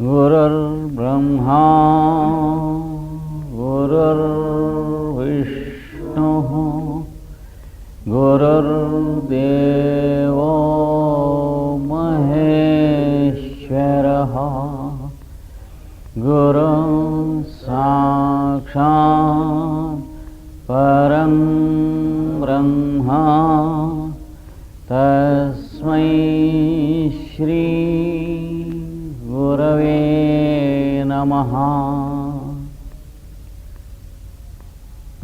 गुरुर्ब्रह्मा गुरुर्विष्णुः गुरुर्देवो महेश्वरः गुरुः साक्षात् परं ब्रह्म तस्मै श्री गुरवे नमः।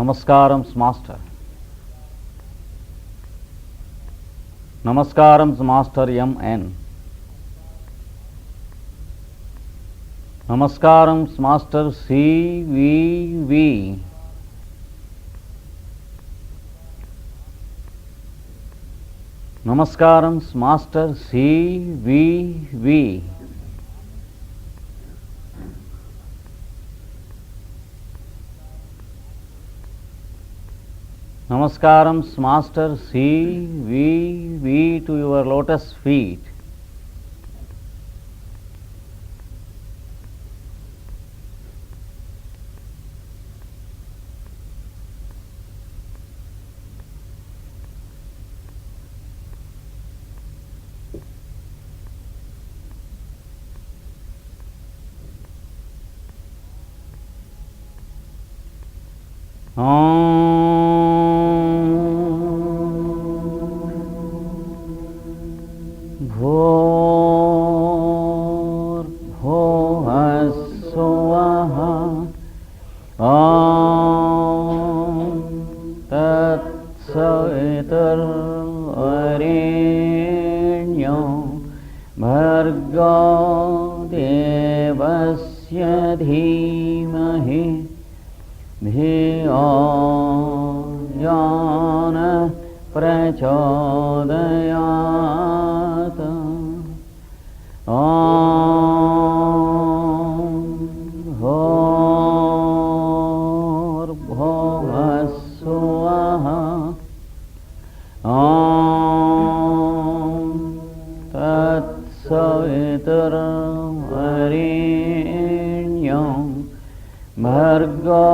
नमस्कारं मास्टर। नमस्कारं मास्टर MN। नमस्कारं मास्टर CVV। नमस्कारं master CVV। Namaskaram, Master CVV, to your lotus feet. भर्गो देवस्य धीमहि धियो यो नः प्रचोदयात्। भूर्भुवः स्वः तत्सवितुर्वरेण्यं भर्गो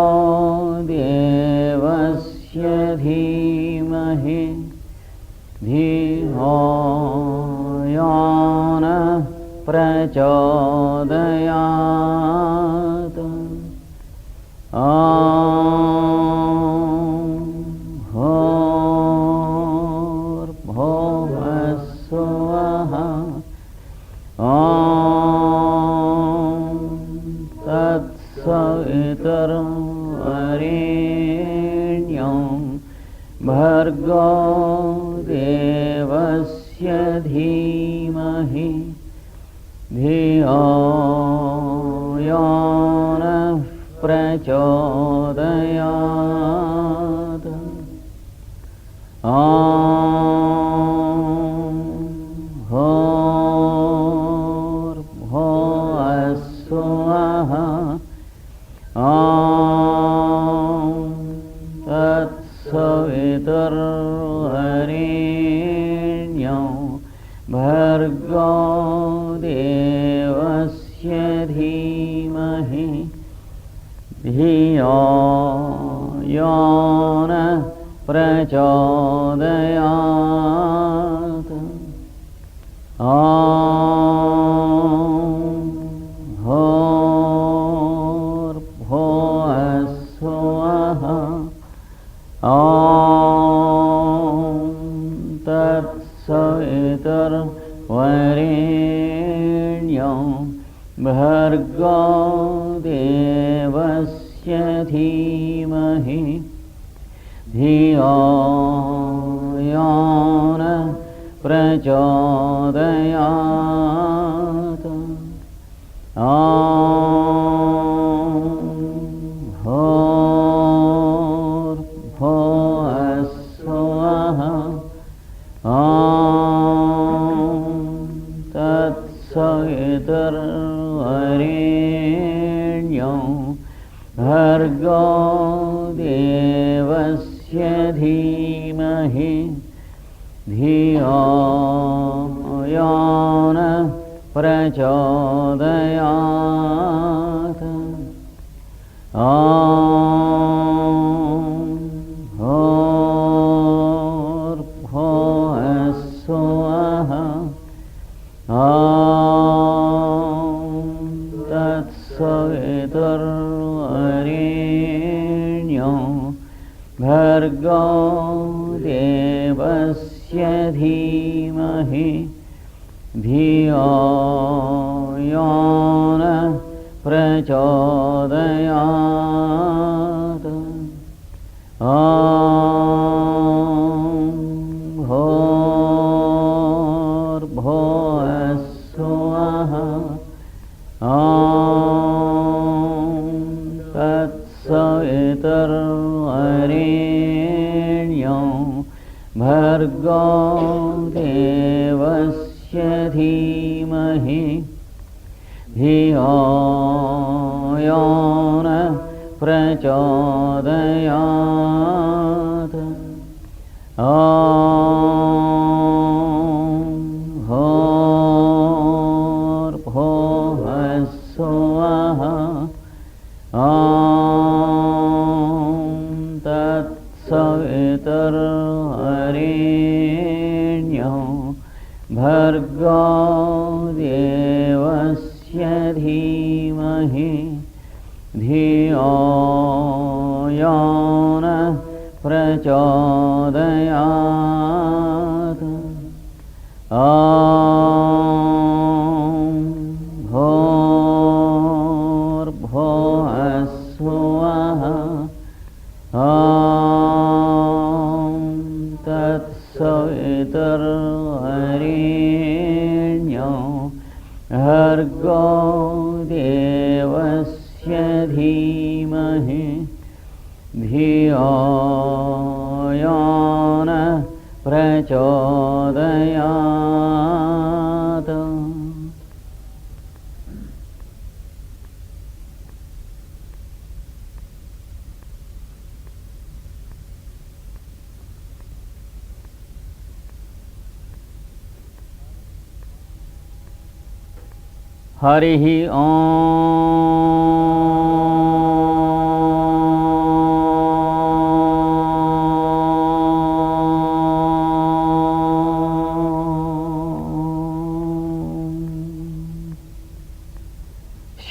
देवस्य धीमहि धियो यो नः प्रचोदयात्। भूर्भुवः स्वः तत्सवितुर्वरेण्यं भर्गो देवस्य धीमहि धियो यो नः प्रचोदयात्। भूर्भुवः स्वः तत्सवितुर्वरेण्यं भर्गो देवस्य धीमहि धियो यो नः प्रचोदयात्। भूर्भुवः स्वः तत्सवितुर्वरेण्यं भर्गो देवस्य धीमहि धियो यो नः प्रचोदयात्। भूर्भुवः स्वः तत्सवितुर्वरेण्यं भर्गो देवस्य धीमहि धियो यो नः प्रचोदयात्। भूर्भुवः स्वः तत्सवितुर्वरेण्यं भर्गो देवस्य धीमहि धियो यो नः प्रचोदयात्। भूर्भुवः स्वः तत्सवितुर्वरेण्यं भर्गो देवस्य धीमहि धियो यो नः प्रचोदयात्। भूर्भुवः स्वः तत्सवितुर्वरेण्यं भर्गो देवस्य धीमहि धियो यो नः प्रचोदयात्। भूर्भुवः स्वः तत्सवितुर्वरेण्यं भर्गो देवस्य धीमहि धियो यो नः प्रचोदयात्। हरिः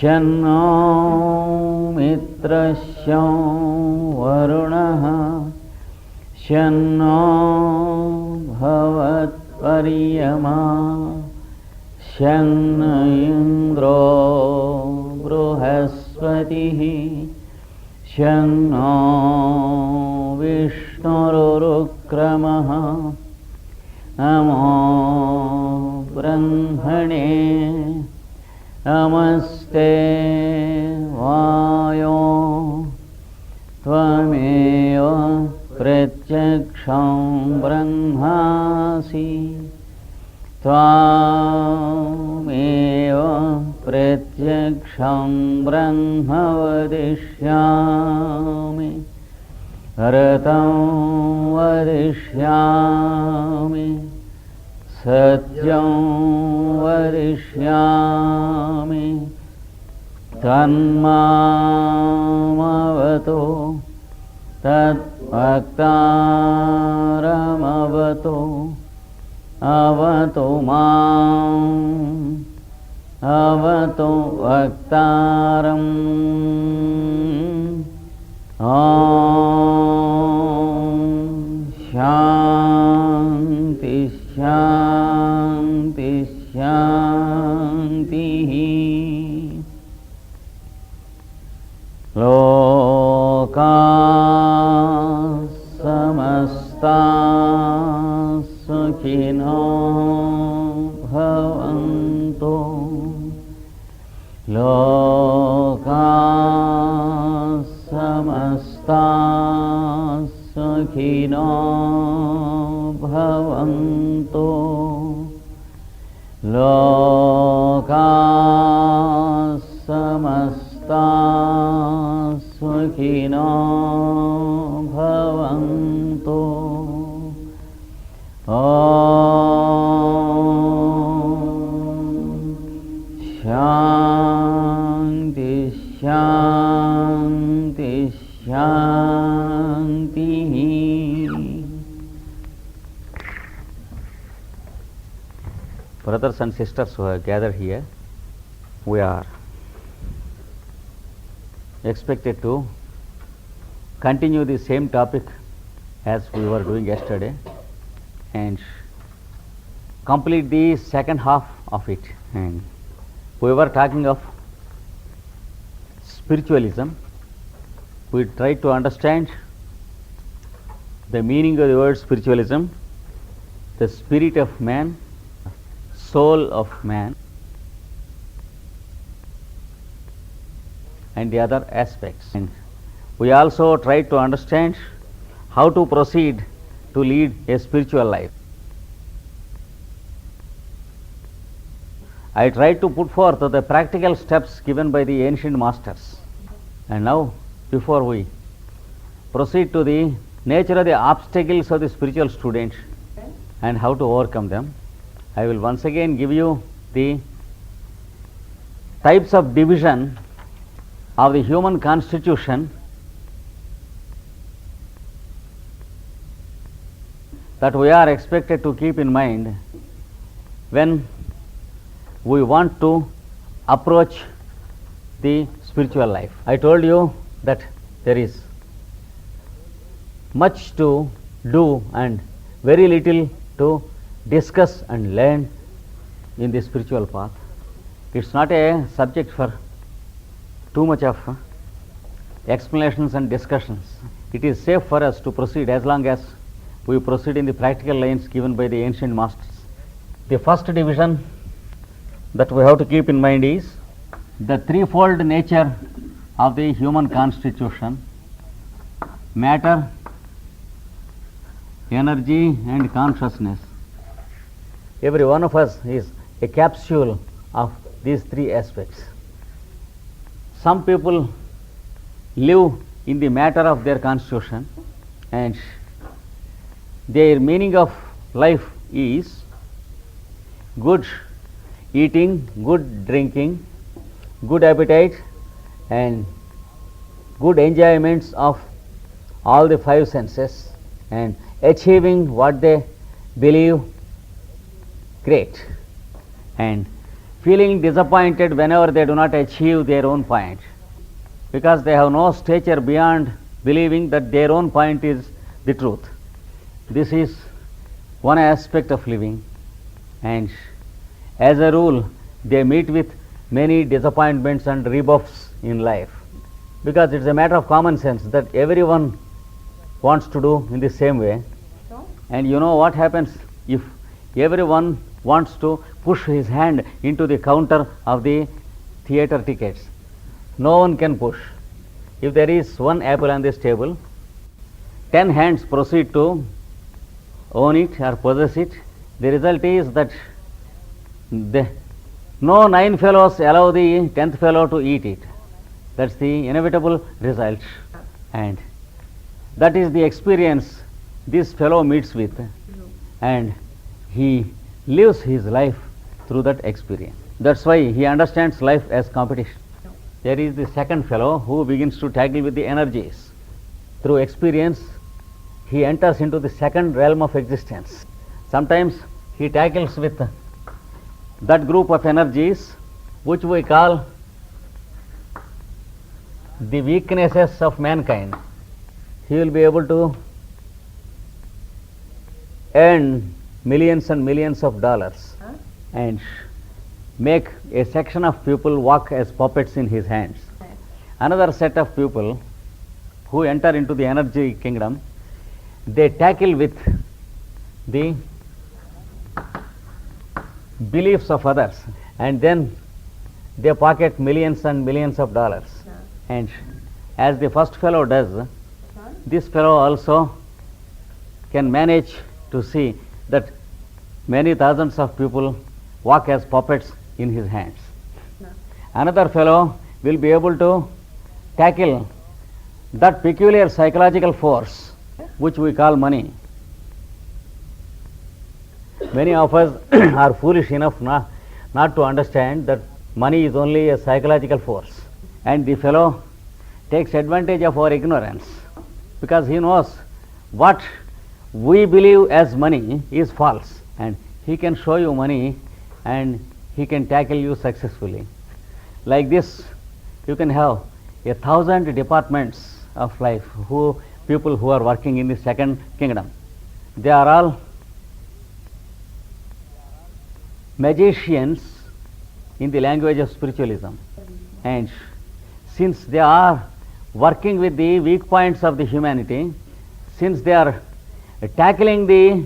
शन्नो मित्रस्य वरुणः शन्नो भवत्पर्यमा शन्न इन्द्रो बृहस्पतिः शन्नो विष्णुरुक्रमः नमो ब्रह्मणे नमस्ते वायो त्वमेव प्रत्यक्षं ब्रह्मासि त्वामेव प्रत्यक्षं ब्रह्म वदिष्यामि ऋतं वदिष्यामि सत्यं वदिष्यामि तन्मामवतु तद्भक्तारमवतु अवतु माम् अवतु भक्तारम् शान्ति शान्ति शान्तिः। सुखिनो भवन्तु लोकाः समस्ताः सुखिनो भवन्तु। शांति शांति शांति। Brothers and sisters who are gathered here, we are expected to continue the same topic as we were doing yesterday and complete the second half of it. And we were talking of spiritualism. We tried to understand the meaning of the word spiritualism, the spirit of man, soul of man, and the other aspects. And we also tried to understand how to proceed to lead a spiritual life. I tried to put forth the practical steps given by the ancient masters. And now, before we proceed to the nature of the obstacles of the spiritual student and how to overcome them, I will once again give you the types of division of the human constitution that we are expected to keep in mind when we want to approach the spiritual life. I told you that there is much to do and very little to discuss and learn in the spiritual path. It's not a subject for too much of explanations and discussions. It is safe for us to proceed as long as we proceed in the practical lines given by the ancient masters. The first division that we have to keep in mind is the threefold nature of the human constitution: matter, energy, and consciousness. Every one of us is a capsule of these three aspects. Some people live in the matter of their constitution, and their meaning of life is good eating, good drinking, good appetite, and good enjoyments of all the five senses, and achieving what they believe great, and feeling disappointed whenever they do not achieve their own point, because they have no stature beyond believing that their own point is the truth. This is one aspect of living, and as a rule they meet with many disappointments and rebuffs in life, because it is a matter of common sense that everyone wants to do in the same way. And you know what happens if everyone wants to push his hand into the counter of the theatre tickets? No one can push. If there is one apple on this table, 10 hands proceed to own it or possess it. The result is that no 9 fellows allow the 10th fellow to eat it. That's the inevitable result, and that is the experience this fellow meets with, and he lives his life through that experience. That's why he understands life as competition. There is the second fellow who begins to tackle with the energies. Through experience, he enters into the second realm of existence. Sometimes he tackles with that group of energies which we call the weaknesses of mankind. He will be able to earn millions and millions of dollars and make a section of people walk as puppets in his hands. Another set of people who enter into the energy kingdom, they tackle with the beliefs of others, and then they pocket millions and millions of dollars. And as the first fellow does, this fellow also can manage to see that many thousands of people walk as puppets in his hands. Another fellow will be able to tackle that peculiar psychological force which we call money. Many of us are foolish enough not to understand that money is only a psychological force, and the fellow takes advantage of our ignorance because he knows what we believe as money is false, and he can show you money and he can tackle you successfully. Like this, you can have 1,000 departments of life, people who are working in the second kingdom. They are all magicians in the language of spiritualism, and since they are working with the weak points of the humanity, since they are tackling the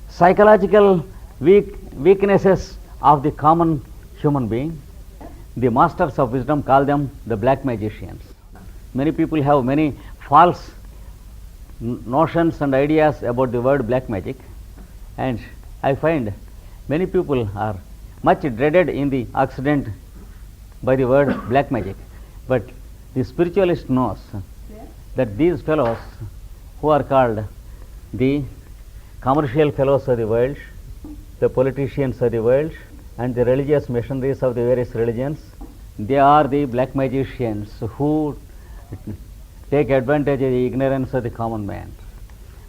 psychological weaknesses of the common human being, the masters of wisdom call them the black magicians. Many people have many false notions and ideas about the word black magic, and I find many people are much dreaded in the Occident by the word black magic, but the spiritualist knows that these fellows who are called the commercial fellows of the world, the politicians of the world, and the religious missionaries of the various religions, they are the black magicians who take advantage of the ignorance of the common man.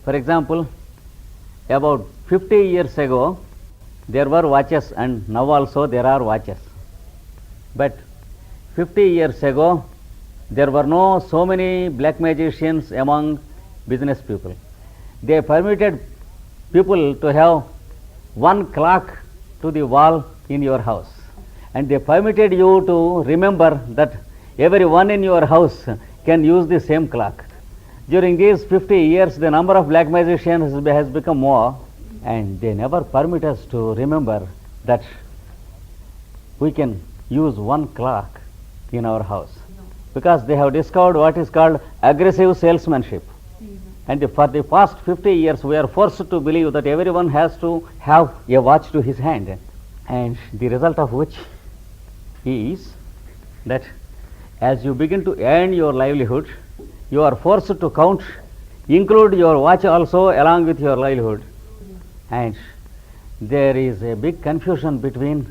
For example, about 50 years ago, there were watches, and now also there are watches. But 50 years ago, there were no so many black magicians among business people. They permitted people to have one clock to the wall in your house, and they permitted you to remember that everyone in your house can use the same clock. During these 50 years, the number of black magicians has become more, and they never permit us to remember that we can use one clock in our house, because they have discovered what is called aggressive salesmanship. And for the past 50 years, we are forced to believe that everyone has to have a watch to his hand, and the result of which is that as you begin to earn your livelihood, you are forced to include your watch also along with your livelihood, and there is a big confusion between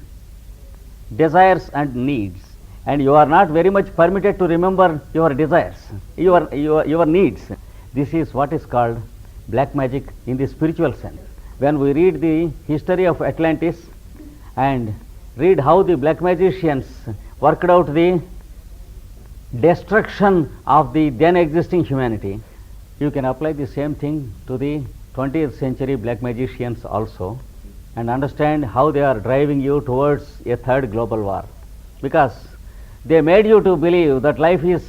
desires and needs, and you are not very much permitted to remember your desires, your needs. This is what is called black magic in the spiritual sense. When we read the history of Atlantis and read how the black magicians worked out the destruction of the then existing humanity, you can apply the same thing to the 20th century black magicians also, and understand how they are driving you towards a third global war, because they made you to believe that life is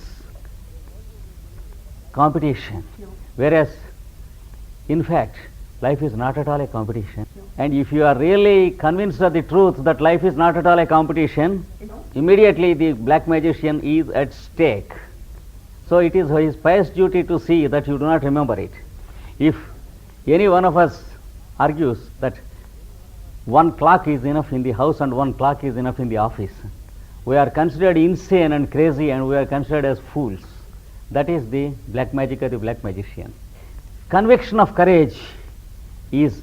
competition, whereas in fact life is not at all a competition. And if you are really convinced of the truth that life is not at all a competition, immediately the black magician is at stake. So it is his pious duty to see that you do not remember it. If any one of us argues that one clock is enough in the house and one clock is enough in the office, we are considered insane and crazy, and we are considered as fools. That is the black magic of the black magician. Conviction of courage is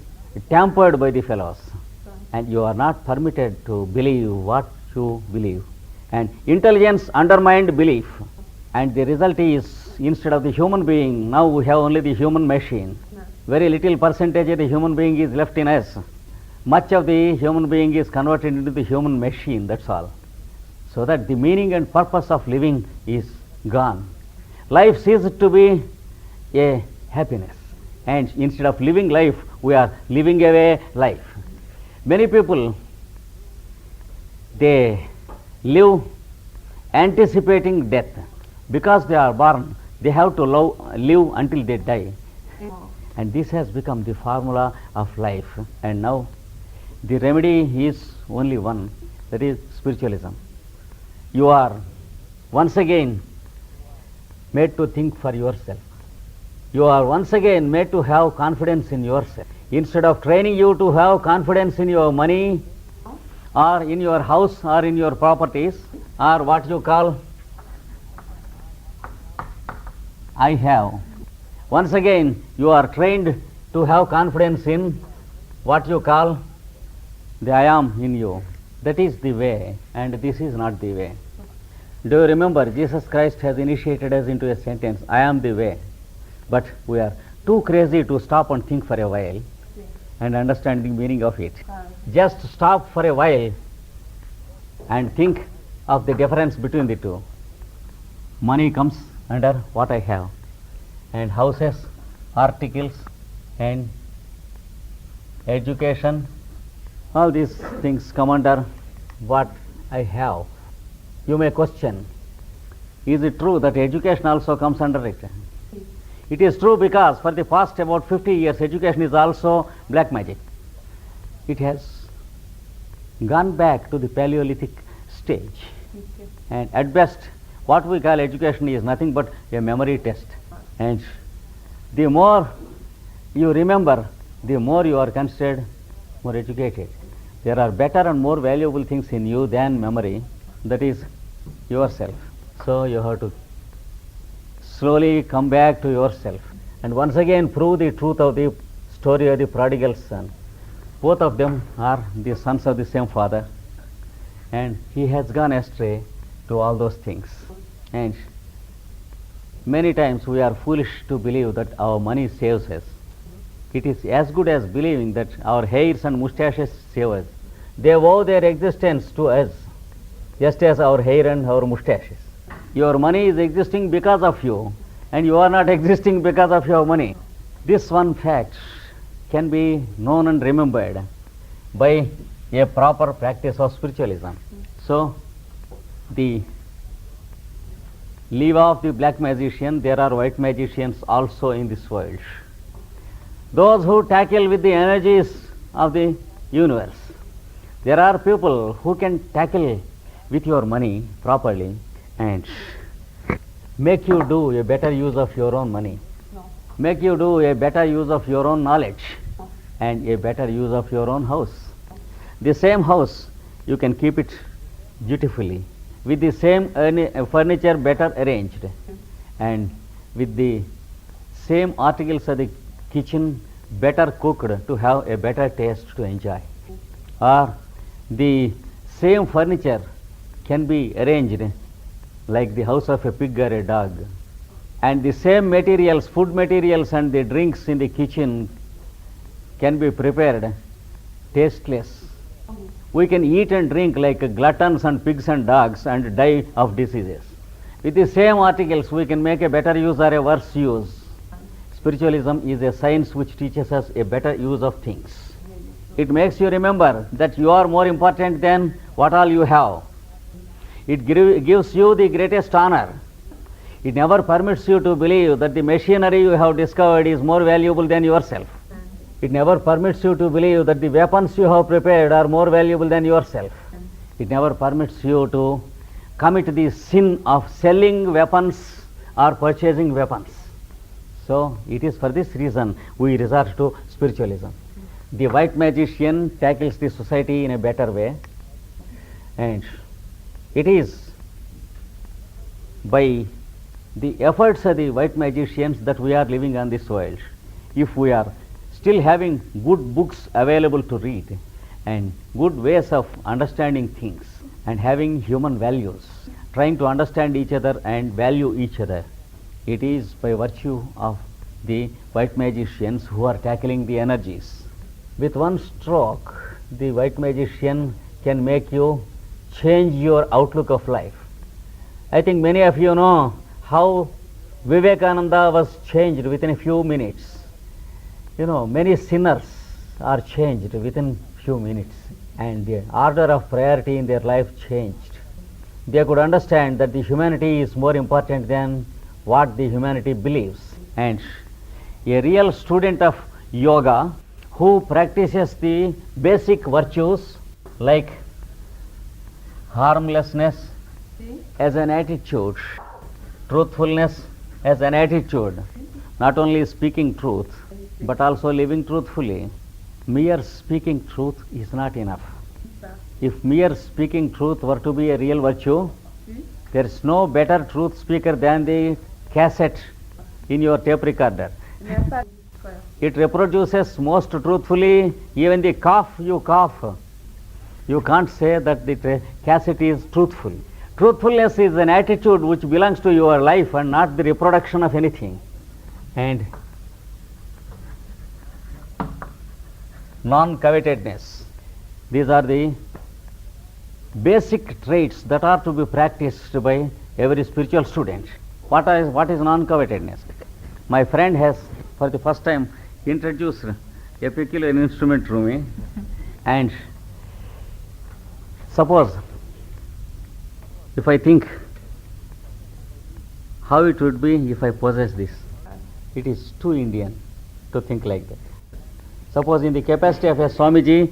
tampered by the fellows, and you are not permitted to believe what you believe. And intelligence undermined belief, and the result is, instead of the human being, now we have only the human machine. Very little percentage of the human being is left in us. Much of the human being is converted into the human machine, that's all. So that the meaning and purpose of living is gone. Life ceases to be a happiness, and instead of living life, we are living away life. Many people, they live anticipating death. Because they are born, they have to live until they die. And this has become the formula of life. And now the remedy is only one, that is spiritualism. You are once again made to think for yourself. You are once again made to have confidence in yourself. Instead of training you to have confidence in your money or in your house or in your properties or what you call I have. Once again you are trained to have confidence in what you call the I am in you. That is the way, and this is not the way. Do you remember Jesus Christ has initiated us into a sentence, I am the way. But we are too crazy to stop and think for a while and understand the meaning of it. Just stop for a while and think of the difference between the two. Money comes under what I have, and houses, articles, and education, all these things come under what I have. You may question, is it true that education also comes under it? It is true because for the past about 50 years education is also black magic. It has gone back to the Paleolithic stage. And at best what we call education is nothing but a memory test. And the more you remember, the more you are considered more educated. There are better and more valuable things in you than memory, that is yourself. So you have to slowly come back to yourself and once again prove the truth of the story of the prodigal son. Both of them are the sons of the same father, and he has gone astray to all those things. And many times we are foolish to believe that our money saves us. It is as good as believing that our hairs and moustaches save us. They owe their existence to us, just as our hair and our moustaches. Your money is existing because of you, and you are not existing because of your money. This one fact can be known and remembered by a proper practice of spiritualism. So, the leave off the black magician, there are white magicians also in this world. Those who tackle with the energies of the universe. There are people who can tackle with your money properly and make you do a better use of your own money, make you do a better use of your own knowledge and a better use of your own house. The same house, you can keep it beautifully with the same furniture better arranged and with the same articles of the kitchen better cooked to have a better taste to enjoy. Or the same furniture can be arranged like the house of a pig or a dog, and the same materials, food materials and the drinks in the kitchen can be prepared tasteless. We can eat and drink like gluttons and pigs and dogs and die of diseases. With the same articles we can make a better use or a worse use. Spiritualism is a science which teaches us a better use of things. It makes you remember that you are more important than what all you have. It gives you the greatest honor. It never permits you to believe that the machinery you have discovered is more valuable than yourself. It never permits you to believe that the weapons you have prepared are more valuable than yourself. It never permits you to commit the sin of selling weapons or purchasing weapons. So it is for this reason we resort to spiritualism. The white magician tackles the society in a better way, and it is by the efforts of the white magicians that we are living on this world. If we are still having good books available to read and good ways of understanding things and having human values, trying to understand each other and value each other, it is by virtue of the white magicians who are tackling the energies. With one stroke, the white magician can make you change your outlook of life. I think many of you know how Vivekananda was changed within a few minutes. You know, many sinners are changed within few minutes, and the order of priority in their life changed. They could understand that the humanity is more important than what the humanity believes. And a real student of yoga who practices the basic virtues like harmlessness as an attitude, truthfulness as an attitude, not only speaking truth, but also living truthfully. Mere speaking truth is not enough. If mere speaking truth were to be a real virtue, there is no better truth speaker than the cassette in your tape recorder. It reproduces most truthfully even the cough you cough. You can't say that the cassette is truthful. Truthfulness is an attitude which belongs to your life and not the reproduction of anything. And non-covetedness. These are the basic traits that are to be practiced by every spiritual student. What is non-covetedness? My friend has for the first time introduced a peculiar instrument to me, and suppose if I think how it would be if I possess this. It is too Indian to think like that. Suppose in the capacity of a Swamiji,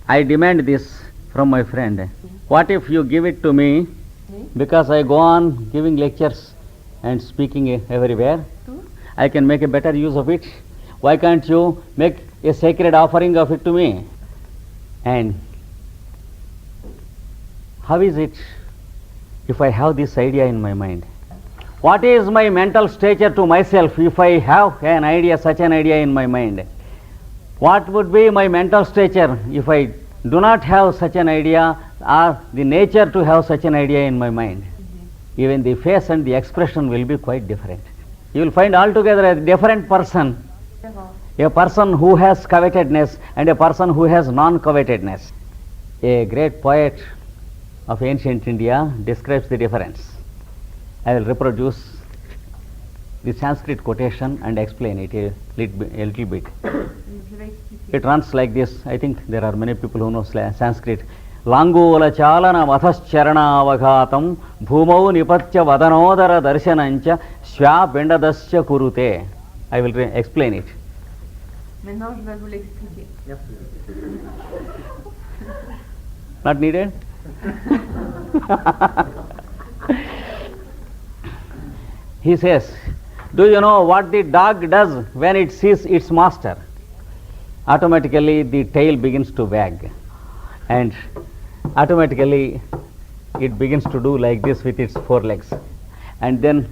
I demand this from my friend. What if you give it to me, because I go on giving lectures and speaking everywhere, I can make a better use of it. Why can't you make a sacred offering of it to me? And how is it if I have this idea in my mind? What is my mental stature to myself if I have an idea, such an idea in my mind? What would be my mental stature if I do not have such an idea, or the nature to have such an idea in my mind? Even the face and the expression will be quite different. You will find altogether a different person, a person who has covetedness and a person who has non-covetedness. A great poet of ancient India describes the difference. I will reproduce the Sanskrit quotation and explain it a little bit. It runs like this. I think there are many people who know Sanskrit. Langoola chalana mathascharana avaghatam bhumau nipatya vadanodara darshanancha shva bendadasya kurute. I will explain it. Maintenant, je vais vous l'expliquer. Not needed? He says, do you know what the dog does when it sees its master? Automatically the tail begins to wag, and automatically it begins to do like this with its forelegs, and then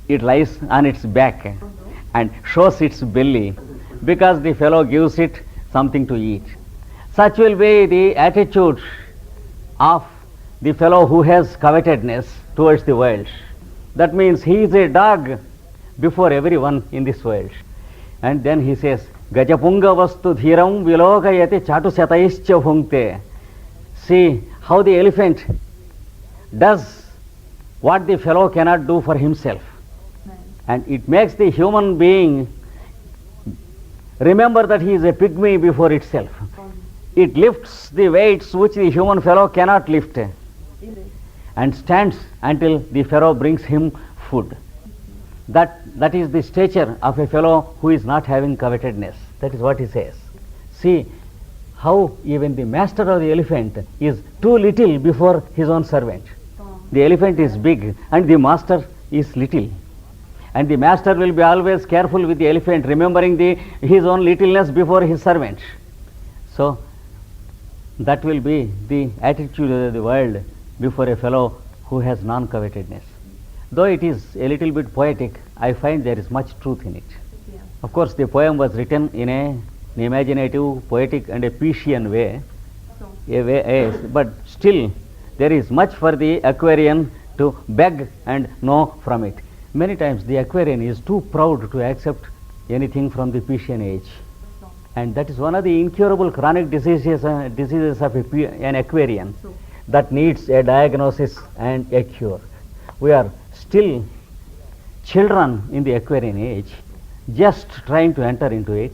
it lies on its back and shows its belly because the fellow gives it something to eat. Such will be the attitude of the fellow who has covetedness towards the world. That means he is a dog before everyone in this world. And then he says, Gajapunga vastu dhiram vilokayati chatu sataischa bhunkte. See how the elephant does what the fellow cannot do for himself. And it makes the human being remember that he is a pygmy before itself. It lifts the weights which the human fellow cannot lift, and stands until the fellow brings him food. That is the stature of a fellow who is not having covetedness. That is what he says. See how even the master of the elephant is too little before his own servant. The elephant is big and the master is little. And the master will be always careful with the elephant, remembering his own littleness before his servant. So that will be the attitude of the world before a fellow who has non-covetedness. Though it is a little bit poetic, I find there is much truth in it. Yeah. Of course, the poem was written in an imaginative, poetic and a Piscean way, but still there is much for the Aquarian to beg and know from it. Many times the Aquarian is too proud to accept anything from the Piscean age, and that is one of the incurable chronic diseases of an Aquarian that needs a diagnosis and a cure. We are still children in the Aquarian age, just trying to enter into it.